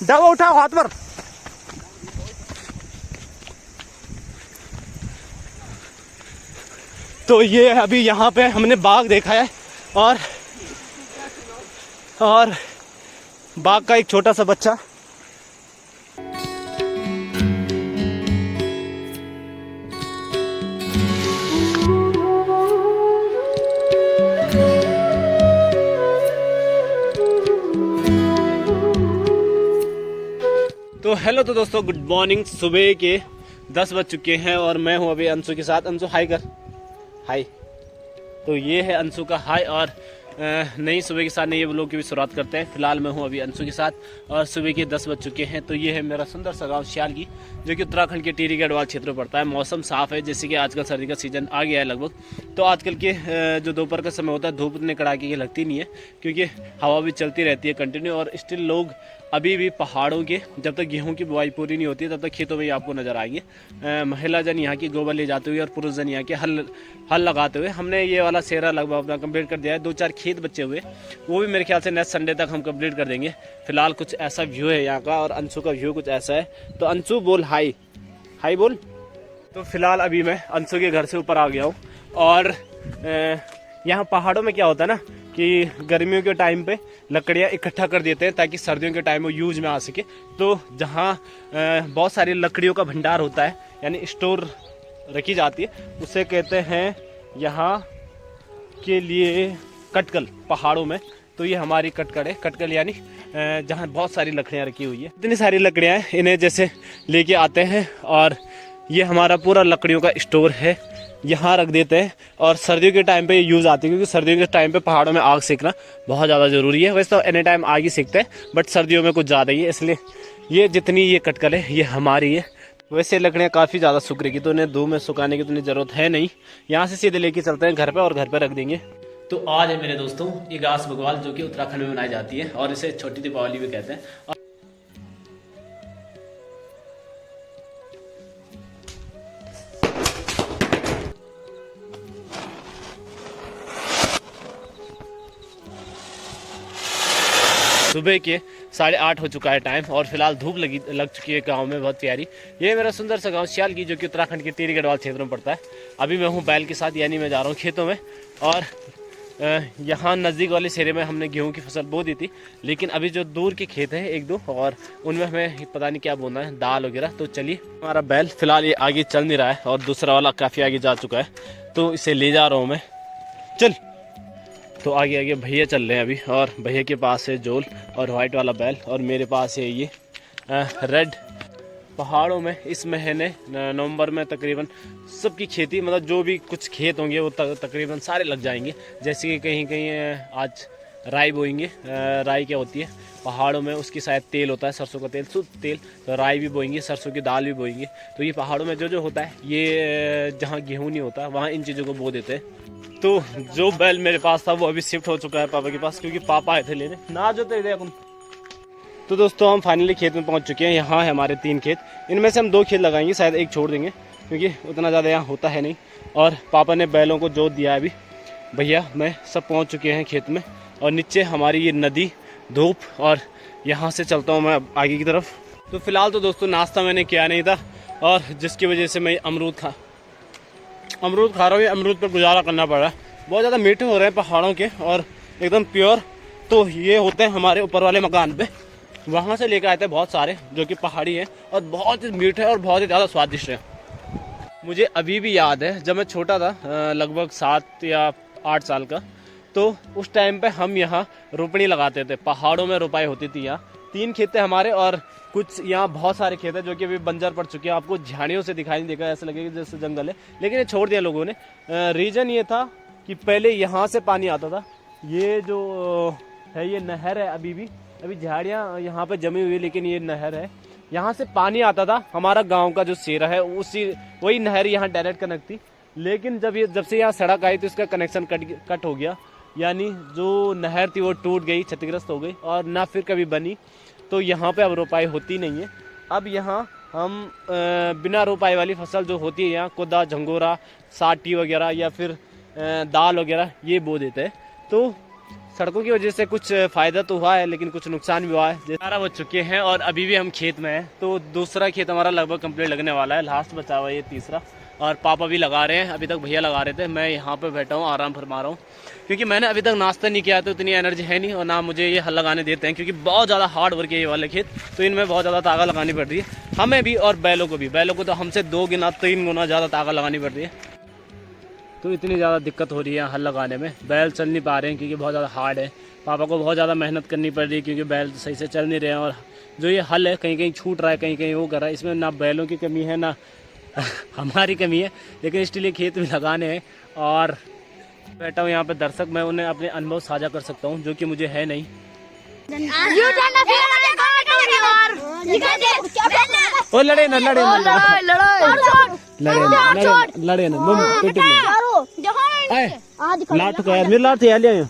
डबा उठाओ हाथ पर। तो ये अभी यहाँ पे हमने बाघ देखा है और बाघ का एक छोटा सा बच्चा। तो हेलो तो दोस्तों, गुड मॉर्निंग। सुबह के 10 बज चुके हैं और मैं हूं अभी अंशु के साथ। अंशु हाई कर, हाई। तो ये है अंशु का हाई और नई सुबह के साथ नए व्लॉग की भी शुरुआत करते हैं। फिलहाल मैं हूं अभी अंशु के साथ और सुबह के 10 बज चुके हैं। तो ये है मेरा सुंदर सा गाँव श्यालगी, जो कि उत्तराखंड के टिहरी गढ़वाल क्षेत्र में पड़ता है। मौसम साफ है, जैसे कि आजकल सर्दी का सीजन आ गया है लगभग। तो आजकल के जो दोपहर का समय होता है, धूप इतने कड़ाके की लगती नहीं है, क्योंकि हवा भी चलती रहती है कंटिन्यू। और स्टिल लोग अभी भी पहाड़ों के, जब तक गेहूं की बुआई पूरी नहीं होती है तब तक खेतों में ही आपको नजर आएंगे महिला जन यहाँ की गोबर ले जाते हुए और पुरुष जन यहाँ के हल लगाते हुए। हमने ये वाला सेरा लगभग अपना कंप्लीट कर दिया है। 2-4 खेत बचे हुए, वो भी मेरे ख्याल से नेक्स्ट संडे तक हम कंप्लीट कर देंगे। फिलहाल कुछ ऐसा व्यू है यहाँ का और अंशु का व्यू कुछ ऐसा है। तो अंशु बोल हाई, हाई बोल। तो फिलहाल अभी मैं अंशु के घर से ऊपर आ गया हूँ और यहाँ पहाड़ों में क्या होता है ना कि गर्मियों के टाइम पे लकड़ियाँ इकट्ठा कर देते हैं ताकि सर्दियों के टाइम वो यूज में आ सके। तो जहाँ बहुत सारी लकड़ियों का भंडार होता है, यानी स्टोर रखी जाती है, उसे कहते हैं यहाँ के लिए कटकल पहाड़ों में। तो ये हमारी कटकल है। कटकल यानी जहाँ बहुत सारी लकड़ियाँ रखी हुई है। इतनी सारी लकड़ियाँ हैं, इन्हें जैसे लेके आते हैं और ये हमारा पूरा लकड़ियों का स्टोर है, यहाँ रख देते हैं। और सर्दियों के टाइम पे यूज़ आती है, क्योंकि सर्दियों के टाइम पे पहाड़ों में आग सेकना बहुत ज़्यादा ज़रूरी है। वैसे तो एनी टाइम आग ही सेकते हैं, बट सर्दियों में कुछ ज़्यादा ही है, इसलिए ये जितनी ये कटकल है ये हमारी है। वैसे लकड़ियाँ काफ़ी ज़्यादा सूख रही, तो इन्हें धूप में सुखाने की इतनी ज़रूरत है नहीं। यहाँ से सीधे लेके चलते हैं घर पर और घर पर रख देंगे। तो आज है मेरे दोस्तों इगास बग्वाल, जो कि उत्तराखंड में मनाई जाती है और इसे छोटी दीपावली भी कहते हैं। सुबह के 8:30 हो चुका है टाइम और फिलहाल धूप लग चुकी है गांव में, बहुत प्यारी। ये मेरा सुंदर सा गांव श्यालगी, जो कि उत्तराखंड के टिहरी गढ़वाल क्षेत्र में पड़ता है। अभी मैं हूं बैल के साथ, यानी मैं जा रहा हूं खेतों में। और यहाँ नज़दीक वाले सेरे में हमने गेहूं की फसल बो दी थी, लेकिन अभी जो दूर के खेत हैं 1-2 और उनमें हमें पता नहीं क्या बोना है, दाल वगैरह। तो चलिए, हमारा बैल फिलहाल ये आगे चल नहीं रहा है और दूसरा वाला काफ़ी आगे जा चुका है, तो इसे ले जा रहा हूँ मैं। चल। तो आगे आगे भैया चल रहे हैं अभी, और भैया के पास है जोल और वाइट वाला बैल, और मेरे पास है ये रेड। पहाड़ों में इस महीने नवंबर में तकरीबन सबकी खेती, मतलब जो भी कुछ खेत होंगे वो तकरीबन सारे लग जाएंगे। जैसे कि कहीं कहीं आज राई बोएंगे। राई क्या होती है पहाड़ों में, उसकी शायद तेल होता है, सरसों का तेल, शुद्ध तेल। तो राई भी बोएंगे, सरसों की दाल भी बोएंगे। तो ये पहाड़ों में जो जो होता है, ये जहाँ गेहूँ नहीं होता वहाँ इन चीज़ों को बो देते हैं। तो जो बैल मेरे पास था वो अभी शिफ्ट हो चुका है पापा के पास, क्योंकि पापा आए थे लेने ना जो तेरे। तो दोस्तों हम फाइनली खेत में पहुंच चुके हैं। यहाँ है हमारे 3 खेत, इनमें से हम 2 खेत लगाएंगे, शायद एक छोड़ देंगे क्योंकि उतना ज़्यादा यहाँ होता है नहीं। और पापा ने बैलों को जोत दिया है अभी। भैया मैं सब पहुँच चुके हैं खेत में, और नीचे हमारी ये नदी, धूप, और यहाँ से चलता हूँ मैं आगे की तरफ। तो फिलहाल तो दोस्तों नाश्ता मैंने किया नहीं था, और जिसकी वजह से मैं अमरूद खा रहा हूँ। अमरूद पर गुजारा करना पड़ रहा है। बहुत ज़्यादा मीठे हो रहे हैं पहाड़ों के और एकदम प्योर। तो ये होते हैं हमारे ऊपर वाले मकान पे, वहाँ से लेकर आए थे बहुत सारे, जो कि पहाड़ी हैं और बहुत ही मीठे और बहुत ही ज़्यादा स्वादिष्ट हैं। मुझे अभी भी याद है जब मैं छोटा था, लगभग 7 या 8 साल का, तो उस टाइम पे हम यहाँ रोपनी लगाते थे। पहाड़ों में रोपाई होती थी। यहाँ 3 खेत थे हमारे, और कुछ यहाँ बहुत सारे खेत हैं जो कि अभी बंजर पड़ चुके हैं। आपको झाड़ियों से दिखाई नहीं देगा, ऐसा लगेगा जैसे जंगल है, लेकिन ये छोड़ दिया लोगों ने। रीज़न ये था कि पहले यहाँ से पानी आता था। ये जो है ये नहर है, अभी झाड़ियाँ यहाँ पे जमी हुई है, लेकिन ये नहर है। यहाँ से पानी आता था, हमारा गांव का जो सेरा है वही नहर यहाँ डायरेक्ट कनेक्ट थी। लेकिन जब से यहाँ सड़क आई तो इसका कनेक्शन कट हो गया, यानी जो नहर थी वो टूट गई, क्षतिग्रस्त हो गई और ना फिर कभी बनी। तो यहाँ पे अब रोपाई होती नहीं है। अब यहाँ हम बिना रोपाई वाली फसल जो होती है यहाँ, कोदा, झंगोरा, साटी वगैरह या फिर दाल वगैरह, ये बो देते हैं। तो सड़कों की वजह से कुछ फ़ायदा तो हुआ है लेकिन कुछ नुकसान भी हुआ है। 11 बज चुके हैं और अभी भी हम खेत में हैं। तो दूसरा खेत हमारा लगभग कंप्लीट लगने वाला है, लास्ट बचा हुआ है ये तीसरा। और पापा भी लगा रहे हैं, अभी तक भैया लगा रहे थे, मैं यहाँ पे बैठा हूँ आराम फरमा रहा हूँ क्योंकि मैंने अभी तक नाश्ता नहीं किया तो इतनी एनर्जी है नहीं और ना मुझे ये हल लगाने देते हैं क्योंकि बहुत ज़्यादा हार्ड वर्क है ये वाले खेत। तो इनमें बहुत ज़्यादा ताकत लगानी पड़ रही है हमें भी और बैलों को भी। बैलों को तो हमसे 2 गुना 3 गुना ज़्यादा ताकत लगानी पड़ रही है। तो इतनी ज़्यादा दिक्कत हो रही है हल लगाने में। बैल चल नहीं पा रहे हैं क्योंकि बहुत ज़्यादा हार्ड है। पापा को बहुत ज़्यादा मेहनत करनी पड़ रही है क्योंकि बैल सही से चल नहीं रहे हैं। और जो ये हल है कहीं कहीं छूट रहा है, कहीं कहीं वो कर रहा है। इसमें ना बैलों की कमी है ना हमारी कमी है, लेकिन इसलिए खेत में लगाने हैं। और बैठा हूँ यहाँ पे दर्शक, मैं उन्हें अपने अनुभव साझा कर सकता हूँ जो कि मुझे है नहीं। ओ लड़े ना लड़े ना लड़े ना लाट को यार, मेरी लाट से ले आयो।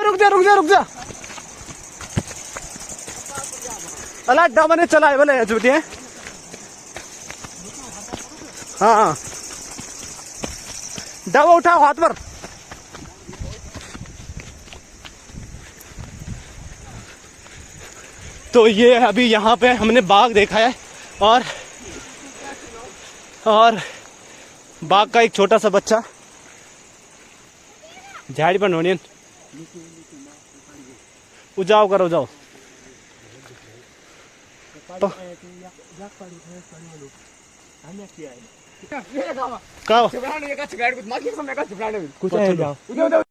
रुक जा अला डबा ने चलाए बोले झूठी है। हाँ डबा उठाओ हाथ पर। तो ये अभी यहाँ पे हमने बाघ देखा है और बाघ का एक छोटा सा बच्चा झाड़ी पर नोनियन उजाओ करो जाओ। कुछ